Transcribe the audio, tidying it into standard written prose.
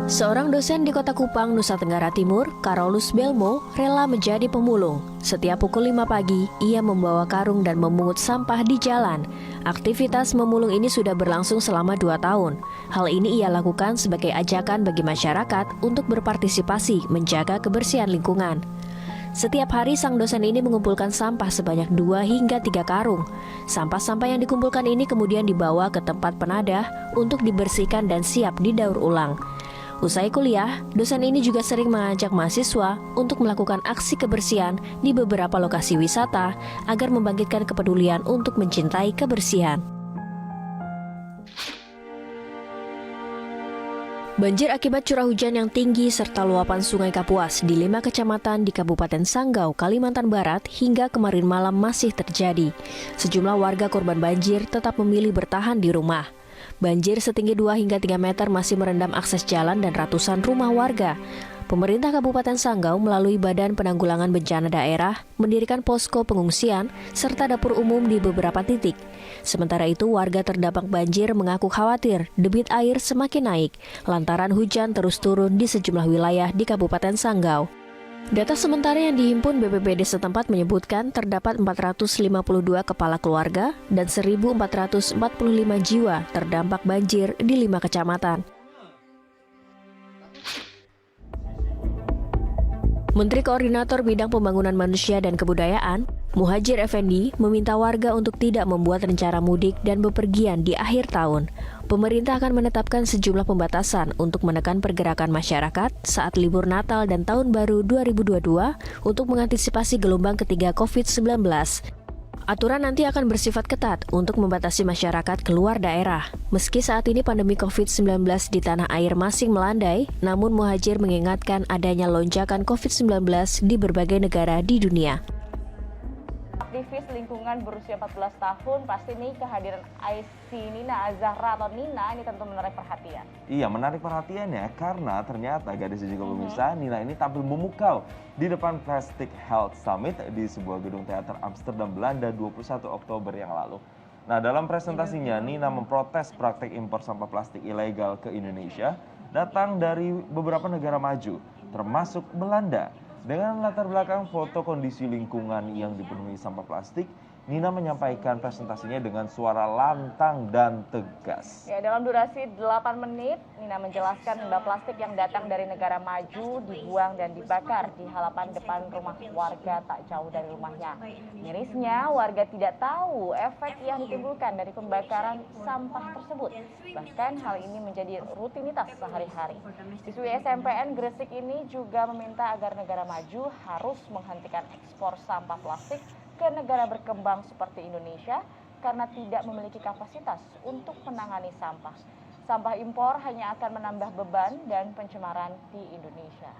Seorang dosen di Kota Kupang, Nusa Tenggara Timur, Carolus Belmo, rela menjadi pemulung. Setiap pukul 5 pagi, ia membawa karung dan memungut sampah di jalan. Aktivitas memulung ini sudah berlangsung selama 2 tahun. Hal ini ia lakukan sebagai ajakan bagi masyarakat untuk berpartisipasi menjaga kebersihan lingkungan. Setiap hari sang dosen ini mengumpulkan sampah sebanyak 2 hingga 3 karung. Sampah-sampah yang dikumpulkan ini kemudian dibawa ke tempat penadah untuk dibersihkan dan siap didaur ulang. Usai kuliah, dosen ini juga sering mengajak mahasiswa untuk melakukan aksi kebersihan di beberapa lokasi wisata agar membangkitkan kepedulian untuk mencintai kebersihan. Banjir akibat curah hujan yang tinggi serta luapan Sungai Kapuas di 5 kecamatan di Kabupaten Sanggau, Kalimantan Barat hingga kemarin malam masih terjadi. Sejumlah warga korban banjir tetap memilih bertahan di rumah. Banjir setinggi 2 hingga 3 meter masih merendam akses jalan dan ratusan rumah warga. Pemerintah Kabupaten Sanggau melalui Badan Penanggulangan Bencana Daerah mendirikan posko pengungsian serta dapur umum di beberapa titik. Sementara itu, warga terdampak banjir mengaku khawatir debit air semakin naik lantaran hujan terus turun di sejumlah wilayah di Kabupaten Sanggau. Data sementara yang dihimpun BPBD setempat menyebutkan terdapat 452 kepala keluarga dan 1.445 jiwa terdampak banjir di 5 kecamatan. Menteri Koordinator Bidang Pembangunan Manusia dan Kebudayaan, Muhadjir Effendi, meminta warga untuk tidak membuat rencana mudik dan bepergian di akhir tahun. Pemerintah akan menetapkan sejumlah pembatasan untuk menekan pergerakan masyarakat saat libur Natal dan Tahun Baru 2022 untuk mengantisipasi gelombang ketiga COVID-19. Aturan nanti akan bersifat ketat untuk membatasi masyarakat keluar daerah. Meski saat ini pandemi COVID-19 di tanah air masih melandai, namun Muhadjir mengingatkan adanya lonjakan COVID-19 di berbagai negara di dunia. Aktivis lingkungan berusia 14 tahun, pasti nih kehadiran Aisy Nina Azahra atau Nina ini tentu menarik perhatian. Iya, menarik perhatiannya karena ternyata gadis dan juga pemirsa, Nina ini tampil memukau di depan Plastic Health Summit di sebuah gedung teater Amsterdam, Belanda 21 Oktober yang lalu. Nah, dalam presentasinya, Nina memprotes praktik impor sampah plastik ilegal ke Indonesia datang dari beberapa negara maju, termasuk Belanda. Dengan latar belakang foto kondisi lingkungan yang dipenuhi sampah plastik, Nina menyampaikan presentasinya dengan suara lantang dan tegas. Ya, dalam durasi 8 menit, Nina menjelaskan limbah plastik yang datang dari negara maju dibuang dan dibakar di halaman depan rumah warga tak jauh dari rumahnya. Mirisnya, warga tidak tahu efek yang ditimbulkan dari pembakaran sampah tersebut. Bahkan hal ini menjadi rutinitas sehari-hari. Siswi SMPN Gresik ini juga meminta agar negara maju harus menghentikan ekspor sampah plastik ke negara berkembang seperti Indonesia karena tidak memiliki kapasitas untuk menangani sampah. Sampah impor hanya akan menambah beban dan pencemaran di Indonesia.